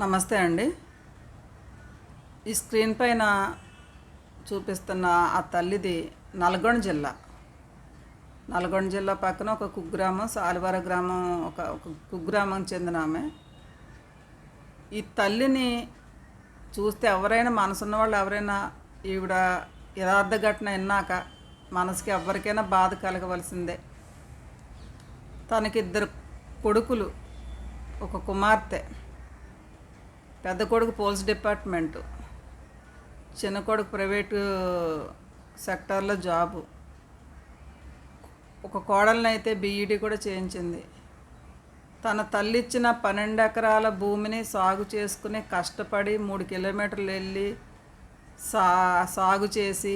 నమస్తే అండి. ఈ స్క్రీన్ పైన చూపిస్తున్న ఆ తల్లిది నల్గొండ జిల్లా. నల్గొండ జిల్లా పక్కన ఒక కుగ్రామం, సాలివార గ్రామం, ఒక కుగ్రామం చెందిన ఆమె. ఈ తల్లిని చూస్తే ఎవరైనా, మనసున్న వాళ్ళు ఎవరైనా, ఈవిడ యథార్థ ఘటన విన్నాక మనసుకి ఎవరికైనా బాధ కలగవలసిందే. తనకిద్దరు కొడుకులు, ఒక కుమార్తె. పెద్ద కొడుకు పోలీస్ డిపార్ట్మెంటు, చిన్న కొడుకు ప్రైవేటు సెక్టార్లో జాబు. ఒక కోడల్ని అయితే బీఈడీ కూడా చేయించింది. తన తల్లి ఇచ్చిన 12 ఎకరాల భూమిని సాగు చేసుకుని కష్టపడి 3 కిలోమీటర్లు వెళ్ళి సాగు చేసి,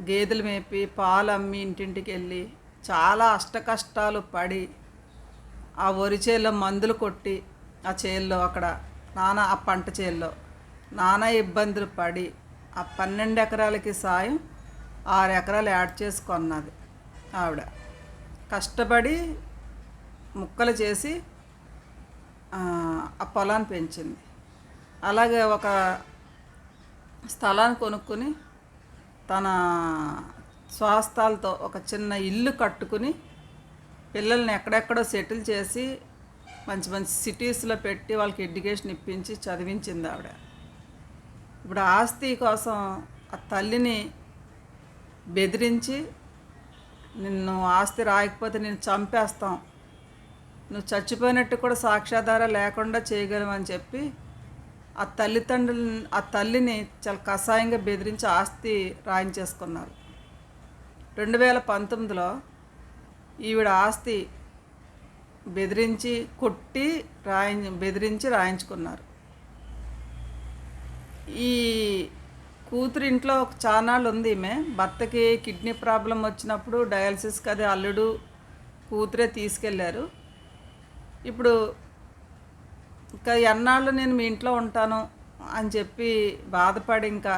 గేదెలు మేపి, పాలు అమ్మి, ఇంటింటికి వెళ్ళి చాలా అష్టకష్టాలు పడి, ఆ వరి చేల్లో మందులు కొట్టి, ఆ చేల్లో అక్కడ ఆ పంట చేల్లో నానా ఇబ్బందులు పడి ఆ 12 ఎకరాలకి సాయం 6 ఎకరాలు యాడ్ చేసుకున్నది. ఆవిడ కష్టపడి ముక్కలు చేసి ఆ పొలాన్ని పెంచింది. అలాగే ఒక స్థలాన్ని కొనుక్కొని తన స్వాస్థాలతో ఒక చిన్న ఇల్లు కట్టుకుని పిల్లల్ని ఎక్కడెక్కడో సెటిల్ చేసి మంచి మంచి సిటీస్లో పెట్టి వాళ్ళకి ఎడ్యుకేషన్ ఇప్పించి చదివించింది ఆవిడ. ఇప్పుడు ఆస్తి కోసం ఆ తల్లిని బెదిరించి, నిన్ను ఆస్తి రాయకపోతే నేను చంపేస్తాం, నువ్వు చచ్చిపోయినట్టు కూడా సాక్ష్యాధారం లేకుండా చేయగలమని చెప్పి ఆ తల్లిని చాలా కషాయంగా బెదిరించి ఆస్తి రాయించేసుకున్నారు. 2019లో ఈవిడ ఆస్తి బెదిరించి రాయించుకున్నారు. ఈ కూతురు ఇంట్లో చానాళ్ళు ఉంది. ఈమె భర్తకి కిడ్నీ ప్రాబ్లం వచ్చినప్పుడు డయాలసిస్కి అది అల్లుడు కూతురే తీసుకెళ్ళారు. ఇప్పుడు ఇంకా ఎన్నాళ్ళు నేను మీ ఇంట్లో ఉంటాను అని చెప్పి బాధపడి ఇంకా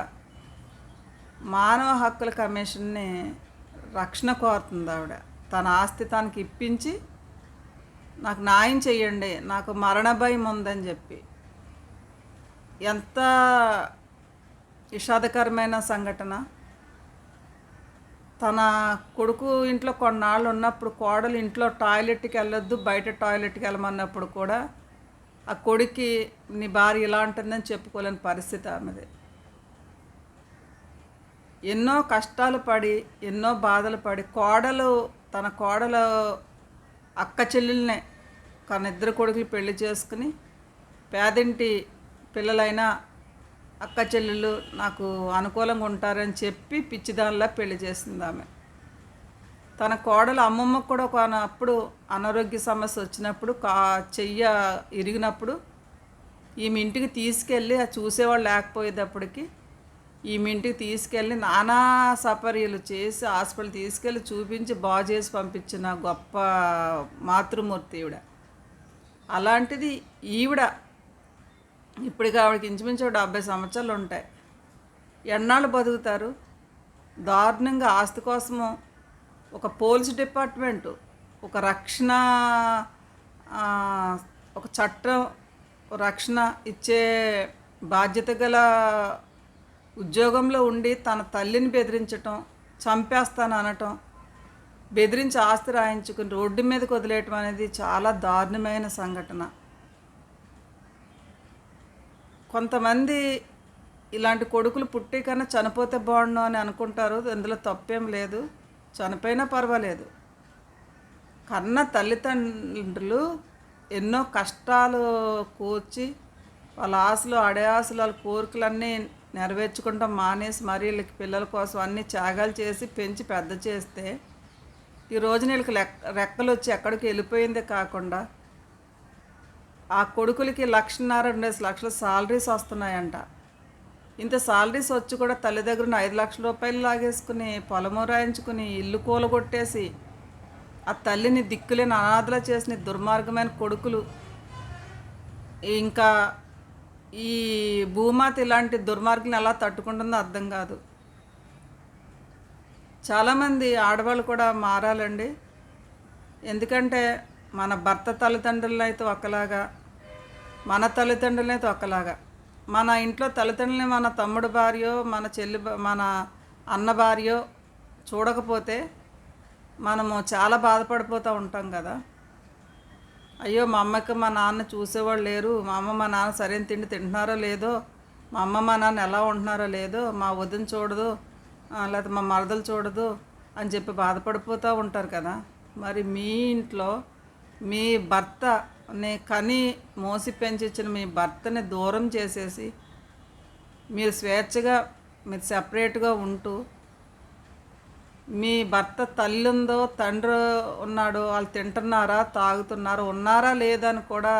మానవ హక్కుల కమిషన్ని రక్షణ కోరుతుంది ఆవిడ. తన ఆస్తి తనకి ఇప్పించి నాకు న్యాయం చెయ్యండి, నాకు మరణ భయం ఉందని చెప్పి. ఎంత విషాదకరమైన సంఘటన. తన కొడుకు ఇంట్లో కొన్నాళ్ళు ఉన్నప్పుడు కోడలు ఇంట్లో టాయిలెట్కి వెళ్ళొద్దు, బయట టాయిలెట్కి వెళ్ళమన్నప్పుడు కూడా ఆ కొడుక్కి నీ భార్య ఇలా ఉంటుందని చెప్పుకోలేని పరిస్థితి ఆమెది. ఎన్నో కష్టాలు పడి, ఎన్నో బాధలు పడి తన కోడలు అక్క చెల్లెల్నే, తన 2 కొడుకులు పెళ్లి చేసుకుని పేదింటి పిల్లలైనా అక్క చెల్లెళ్ళు నాకు అనుకూలంగా ఉంటారని చెప్పి పిచ్చిదానిలా పెళ్లి చేసింది ఆమె. తన కోడలు అమ్మమ్మకు కూడా అప్పుడు అనారోగ్య సమస్య వచ్చినప్పుడు చెయ్య ఇరిగినప్పుడు ఈమె ఇంటికి తీసుకెళ్ళి, చూసేవాళ్ళు లేకపోయేటప్పటికి ఈమె ఇంటికి తీసుకెళ్ళి నానా సపర్యలు చేసి హాస్పిటల్ తీసుకెళ్ళి చూపించి బాగు చేసి పంపించిన గొప్ప మాతృమూర్తి ఈవిడ. అలాంటిది ఈవిడ ఇప్పటికి ఆవిడకి ఇంచుమించు 70 సంవత్సరాలు ఉంటాయి. ఎన్నాళ్ళు బతుకుతారు? దారుణంగా ఆస్తి కోసము ఒక పోలీస్ డిపార్ట్మెంటు, ఒక రక్షణ, ఒక చట్టం రక్షణ ఇచ్చే బాధ్యత గల ఉద్యోగంలో ఉండి తన తల్లిని బెదిరించటం, చంపేస్తాను అనటం, బెదిరించి ఆస్తి రాయించుకుని రోడ్డు మీదకి వదిలేయటం అనేది చాలా దారుణమైన సంఘటన. కొంతమంది ఇలాంటి కొడుకులు పుట్టి కన్నా చనిపోతే బాగుండు అని అనుకుంటారు. అందులో తప్పేం లేదు, చనిపోయినా పర్వాలేదు. కన్న తల్లిదండ్రులు ఎన్నో కష్టాలు కూర్చి వాళ్ళ ఆశలు, ఆశలు, వాళ్ళ కోరికలన్నీ నెరవేర్చుకుంటాం మానేసి మరీ వీళ్ళకి పిల్లల కోసం అన్ని త్యాగాలు చేసి పెంచి పెద్ద చేస్తే ఈ రోజున వీళ్ళకి రెక్కలు వచ్చి ఎక్కడికి వెళ్ళిపోయిందే కాకుండా ఆ కొడుకులకి 1,50,000 2 లక్షల సాలరీస్ వస్తున్నాయంట. ఇంత సాలరీస్ వచ్చి కూడా తల్లి దగ్గర 5 లక్షల రూపాయలు లాగేసుకుని పొలము రాయించుకుని ఇల్లు కూలగొట్టేసి ఆ తల్లిని దిక్కులేని అనాథలా చేసిన దుర్మార్గమైన కొడుకులు. ఇంకా ఈ భూమాత ఇలాంటి దుర్మార్గులను ఎలా తట్టుకుంటుందో అర్థం కాదు. చాలామంది ఆడవాళ్ళు కూడా మారాలండి. ఎందుకంటే మన భర్త తల్లిదండ్రులను అయితే ఒకలాగా, మన తల్లిదండ్రులనే తొక్కలాగా. మన ఇంట్లో తల్లిదండ్రులని మన తమ్ముడు భార్యో, మన మన అన్న భార్యో చూడకపోతే మనము చాలా బాధపడిపోతూ ఉంటాం కదా. అయ్యో మా అమ్మకి మా నాన్న చూసేవాళ్ళు లేరు, మా అమ్మ మా నాన్న సరైన తిండి తింటున్నారో లేదో, మా అమ్మ మా నాన్న ఎలా ఉంటున్నారో లేదో, మా వదిన చూడదు, లేకపోతే మా మరదలు చూడదు అని చెప్పి బాధపడిపోతూ ఉంటారు కదా. మరి మీ ఇంట్లో మీ భర్తని కని మోసి పెంచిచ్చిన మీ భర్తని దూరం చేసేసి మీరు స్వేచ్ఛగా మీరు సెపరేట్గా ఉంటూ, మీ భర్త తల్లి ఉందో తండ్రి ఉన్నాడో వాళ్ళు తింటున్నారా తాగుతున్నారా ఉన్నారా లేదని కూడా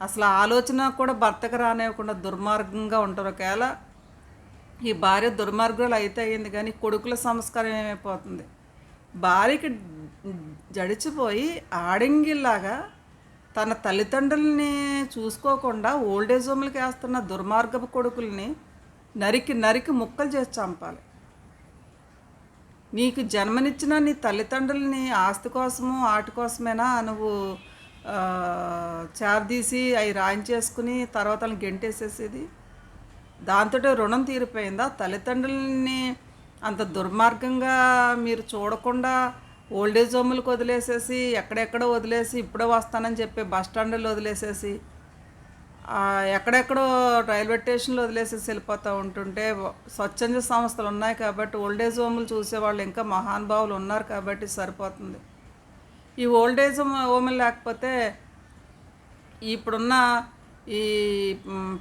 అసలు ఆలోచన కూడా భర్తకు రానివ్వకుండా దుర్మార్గంగా ఉంటారు. ఒకవేళ ఈ భార్య దుర్మార్గులు అయితే అయింది, కానీ కొడుకుల సంస్కారం ఏమైపోతుంది. భార్యకి జడిచిపోయి ఆడంగిల్లాగా తన తల్లిదండ్రుల్ని చూసుకోకుండా ఓల్డేజ్ హోమ్లకి వేస్తున్న దుర్మార్గపు కొడుకుల్ని నరికి నరికి ముక్కలు చేసి చంపాలి. నీకు జన్మనిచ్చిన నీ తల్లిదండ్రులని ఆస్తి కోసము వాటి కోసమేనా నువ్వు చారదీసి అవి రాయించేసుకుని తర్వాత వాళ్ళని గెంటేసేసేది? దాంతో రుణం తీరిపోయిందా? తల్లిదండ్రులని అంత దుర్మార్గంగా మీరు చూడకుండా ఓల్డేజ్ హోమ్లకు వదిలేసేసి, ఎక్కడెక్కడో వదిలేసి, ఇప్పుడే వస్తానని చెప్పి బస్ స్టాండ్లో వదిలేసేసి, ఎక్కడెక్కడో రైల్వే స్టేషన్లో వదిలేసేసి వెళ్ళిపోతూ ఉంటుంటే, స్వచ్ఛంద సంస్థలు ఉన్నాయి కాబట్టి ఓల్డేజ్ హోమ్లు చూసేవాళ్ళు ఇంకా మహానుభావులు ఉన్నారు కాబట్టి సరిపోతుంది. ఈ ఓల్డేజ్ హోమ్లు లేకపోతే ఇప్పుడున్న ఈ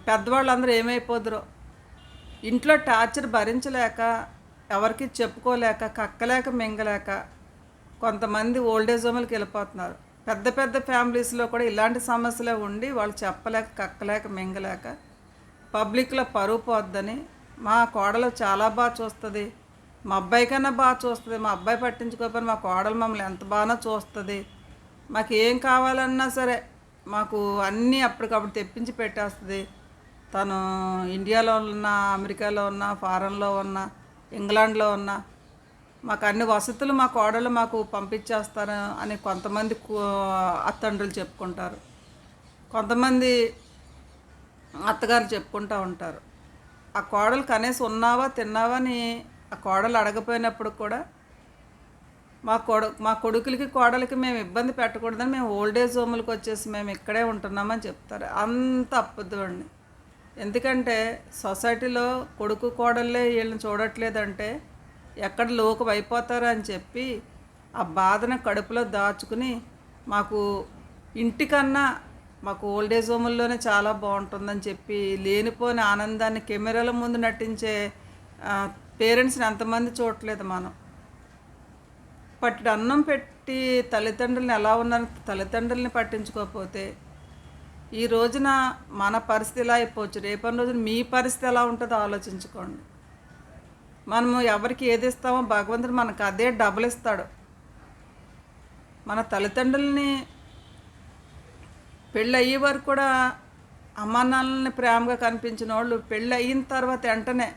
పెద్దవాళ్ళందరూ ఏమైపోదురో. ఇంట్లో టార్చర్ భరించలేక, ఎవరికి చెప్పుకోలేక, కక్కలేక మింగలేక కొంతమంది ఓల్డేజ్ హోమ్లకి వెళ్ళిపోతున్నారు. పెద్ద పెద్ద ఫ్యామిలీస్లో కూడా ఇలాంటి సమస్యలే ఉండి వాళ్ళు చెప్పలేక, కక్కలేక, మింగలేక పబ్లిక్లో పరువు పోద్దని, మా కోడలు చాలా బాగా చూస్తుంది, మా అబ్బాయి కన్నా బాగా చూస్తుంది, మా అబ్బాయి పట్టించుకోకపోయినా మా కోడలు మమ్మల్ని ఎంత బాగా చూస్తుంది, మాకు ఏం కావాలన్నా సరే మాకు అన్నీ అప్పటికప్పుడు తెప్పించి పెట్టేస్తుంది, తను ఇండియాలో ఉన్న, అమెరికాలో ఉన్న, ఫారెన్లో ఉన్న, ఇంగ్లాండ్లో ఉన్న మాకు అన్ని వసతులు మా కోడలు మాకు పంపించేస్తారు అని కొంతమంది అత్తండ్రులు చెప్పుకుంటారు. కొంతమంది అత్తగారు చెప్పుకుంటూ ఉంటారు. ఆ కోడలు కనీసం ఉన్నావా తిన్నావా అని ఆ కోడలు అడగపోయినప్పుడు కూడా మా కొడుకులకి కోడలికి మేము ఇబ్బంది పెట్టకూడదని మేము ఓల్డేజ్ హోమ్లకు వచ్చేసి మేము ఇక్కడే ఉంటున్నామని చెప్తారు. అంత అబద్ధమండి. ఎందుకంటే సొసైటీలో కొడుకు కోడళ్ళే వీళ్ళని చూడట్లేదంటే ఎక్కడ లోకం అయిపోతారో అని చెప్పి ఆ బాధను కడుపులో దాచుకుని మాకు ఇంటికన్నా మాకు ఓల్డేజ్ హోముల్లోనే చాలా బాగుంటుందని చెప్పి లేనిపోని ఆనందాన్ని కెమెరాల ముందు నటించే పేరెంట్స్ని ఎంతమంది చూడట్లేదు మనం. పట్టి అన్నం పెట్టి తల్లిదండ్రులని ఎలా ఉన్నారని తల్లిదండ్రులని పట్టించుకోకపోతే ఈ రోజున మన పరిస్థితి ఎలా అయిపోవచ్చు, రేపటి రోజున మీ పరిస్థితి ఎలా ఉంటుందో ఆలోచించుకోండి. మనము ఎవరికి ఏది ఇస్తామో భగవంతుడు మనకు అదే డబుల్ ఇస్తాడు. మన తల్లిదండ్రులని పెళ్ళి అయ్యే వరకు కూడా అమ్మా నాన్నలని ప్రేమగా కనిపించిన వాళ్ళు పెళ్ళి అయిన తర్వాత వెంటనే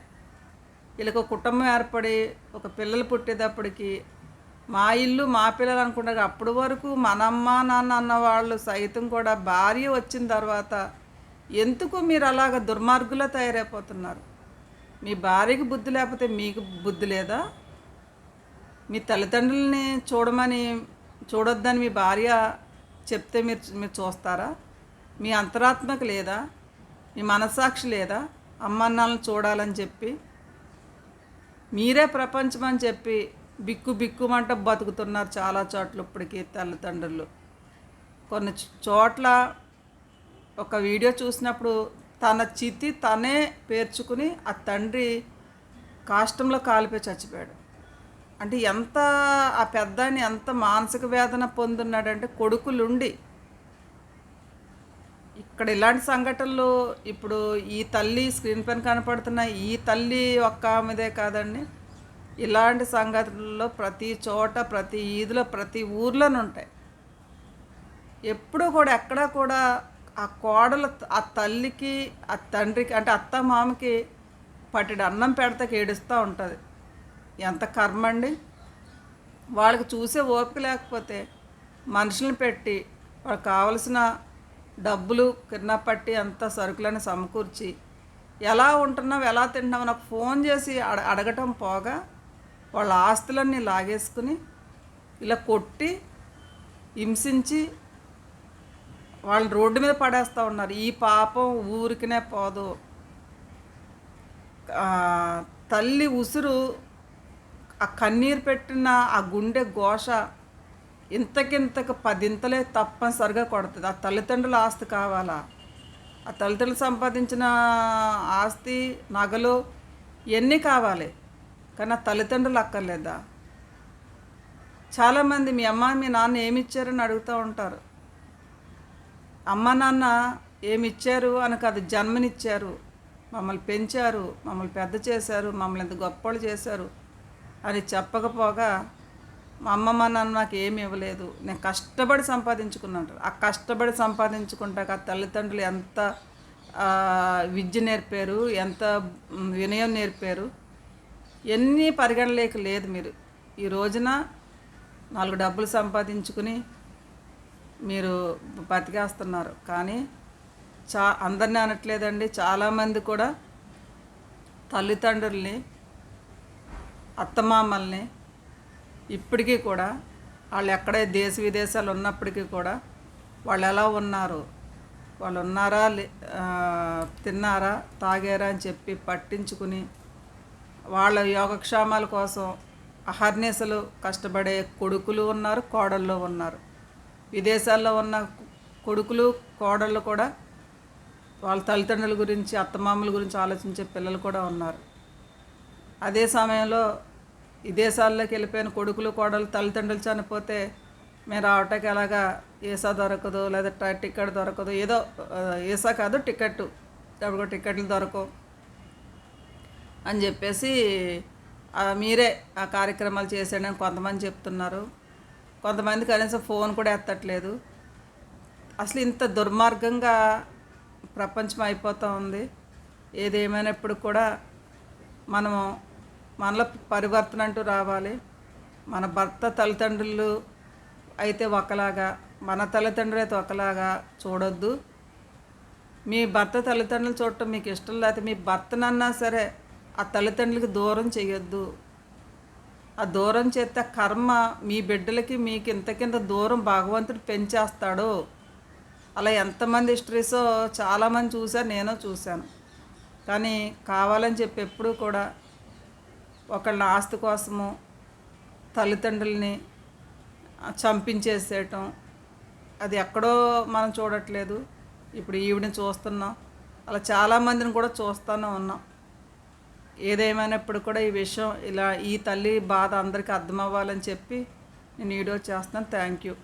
వీళ్ళకి ఒక కుటుంబం ఏర్పడి ఒక పిల్లలు పుట్టేటప్పటికి మా ఇల్లు మా పిల్లలు అనుకుంటారు. అప్పటి వరకు మన అమ్మ నాన్న అన్న వాళ్ళు సైతం కూడా భార్య వచ్చిన తర్వాత ఎందుకు మీరు అలాగ దుర్మార్గులా తయారైపోతున్నారు? మీ భార్యకి బుద్ధి లేకపోతే మీకు బుద్ధి లేదా? మీ తల్లిదండ్రులని చూడొద్దని మీ భార్య చెప్తే మీరు చూస్తారా? మీ అంతరాత్మకు లేదా? మీ మనస్సాక్షి లేదా? అమ్మన్నాళ్ళని చూడాలని చెప్పి మీరే ప్రపంచం అని చెప్పి బిక్కుమంట బతుకుతున్నారు చాలా చోట్ల ఇప్పటికీ తల్లిదండ్రులు. కొన్ని చోట్ల ఒక వీడియో చూసినప్పుడు తన చితి తనే పేర్చుకుని ఆ తండ్రి కాష్టంలో కాలిపోయి చచ్చిపోయాడు. అంటే ఎంత ఆ పెద్దాయన ఎంత మానసిక వేదన పొందున్నాడంటే కొడుకులుండి. ఇక్కడ ఇలాంటి సంఘటనలు ఇప్పుడు ఈ తల్లి స్క్రీన్ పైన కనపడుతున్న ఈ తల్లి ఒక్క ఆమెదే కాదండి, ఇలాంటి సంఘటనల్లో ప్రతి చోట, ప్రతి ఈదులో, ప్రతి ఊర్లోనూ ఉంటాయి. ఎప్పుడూ కూడా ఎక్కడా కూడా ఆ కోడలు ఆ తల్లికి ఆ తండ్రికి అంటే అత్త మామకి పట్టెడు అన్నం పెడతాకి ఏడుస్తూ ఉంటుంది. ఎంత కర్మ అండి. వాళ్ళకి చూసే ఓపిక లేకపోతే మనుషులను పెట్టి వాళ్ళకి కావలసిన డబ్బులు కింద పట్టి అంత సరుకులను సమకూర్చి ఎలా ఉంటున్నావు ఎలా తింటున్నావు నాకు ఫోన్ చేసి అడగటం పోగా వాళ్ళ ఆస్తులన్నీ లాగేసుకుని ఇలా కొట్టి హింసించి వాళ్ళని రోడ్డు మీద పడేస్తూ ఉన్నారు. ఈ పాపం ఊరికినే పోదు. తల్లి ఉసురు, ఆ కన్నీరు పెట్టిన ఆ గుండె ఘోష ఇంతకింతకు 10 తప్పనిసరిగా కొడుతుంది. ఆ తల్లిదండ్రుల ఆస్తి కావాలా? ఆ తల్లిదండ్రులు సంపాదించిన ఆస్తి, నగలు ఇవన్నీ కావాలి, కానీ ఆ తల్లిదండ్రులు అక్కర్లేదా? చాలామంది మీ అమ్మ మీ నాన్న ఏమి ఇచ్చారని అడుగుతూ ఉంటారు. అమ్మ నాన్న ఏమి ఇచ్చారు అని కాదు, జన్మనిచ్చారు, మమ్మల్ని పెంచారు, మమ్మల్ని పెద్ద చేశారు, మమ్మల్ని ఎంత గొప్పలు చేశారు అని చెప్పకపోగా మా అమ్మ మా నాన్న నాకు ఏమి ఇవ్వలేదు, నేను కష్టపడి సంపాదించుకున్నాను. ఆ కష్టపడి సంపాదించుకుంటాక ఆ తల్లిదండ్రులు ఎంత విద్య నేర్పారు, ఎంత వినయం నేర్పారు, ఎన్ని పరిగణలేక లేదు. మీరు ఈ రోజున 4 డబ్బులు సంపాదించుకుని మీరు బతికేస్తున్నారు. కానీ అందరినీ అనట్లేదండి, చాలామంది కూడా తల్లిదండ్రుల్ని, అత్తమామల్ని ఇప్పటికీ కూడా వాళ్ళు ఎక్కడే దేశ విదేశాలు ఉన్నప్పటికీ కూడా వాళ్ళు ఎలా ఉన్నారు, వాళ్ళు ఉన్నారా, తిన్నారా, తాగారా అని చెప్పి పట్టించుకుని వాళ్ళ యోగక్షేమాల కోసం అహర్నిశలు కష్టపడే కొడుకులు ఉన్నారు, కోడళ్ళు ఉన్నారు. విదేశాల్లో ఉన్న కొడుకులు కోడళ్ళు కూడా వాళ్ళ తల్లిదండ్రుల గురించి, అత్తమామల గురించి ఆలోచించే పిల్లలు కూడా ఉన్నారు. అదే సమయంలో విదేశాల్లోకి వెళ్ళిపోయిన కొడుకులు కోడలు తల్లిదండ్రులు చనిపోతే మేము రావటానికి ఎలాగా వీసా దొరకదు, లేదా టికెట్ దొరకదు, ఏదో వీసా కాదు టికెట్, ఎప్పుడు టికెట్లు దొరకవు అని చెప్పేసి మీరే ఆ కార్యక్రమాలు చేసేయడం కొంతమంది చెప్తున్నారు. కొంతమంది కనీసం ఫోన్ కూడా ఎత్తట్లేదు. అసలు ఇంత దుర్మార్గంగా ప్రపంచం అయిపోతూ ఉంది. ఏదేమైనప్పుడు కూడా మనము మనలో పరివర్తన అంటూ రావాలి. మన భర్త తల్లిదండ్రులు అయితే ఒకలాగా, మన తల్లిదండ్రులు అయితే ఒకలాగా చూడొద్దు. మీ భర్త తల్లిదండ్రులు చూడటం మీకు ఇష్టం లేకపోతే మీ భర్తనన్నా సరే ఆ తల్లిదండ్రులకి దూరం చేయొద్దు. ఆ దూరం చేస్తే కర్మ మీ బిడ్డలకి మీకు ఇంతకింత దూరం భగవంతుడు పెంచేస్తాడు. అలా ఎంతమంది హిస్టరీసో చాలామంది చూశారు, నేను చూశాను. కానీ కావాలని చెప్పి ఎప్పుడూ కూడా ఒకళ్ళ ఆస్తి కోసము తల్లిదండ్రుల్ని చంపించేసేయటం అది ఎక్కడో మనం చూడట్లేదు, ఇప్పుడు ఈవిడని చూస్తున్నాం, అలా చాలామందిని కూడా చూస్తూనే ఉన్నాం. ఏదేమైనప్పుడు కూడా ఈ విషయం ఇలా ఈ తల్లి బాధ అందరికీ అర్థం అవ్వాలని చెప్పి నేను వీడియో చేస్తున్నాను. Thank you.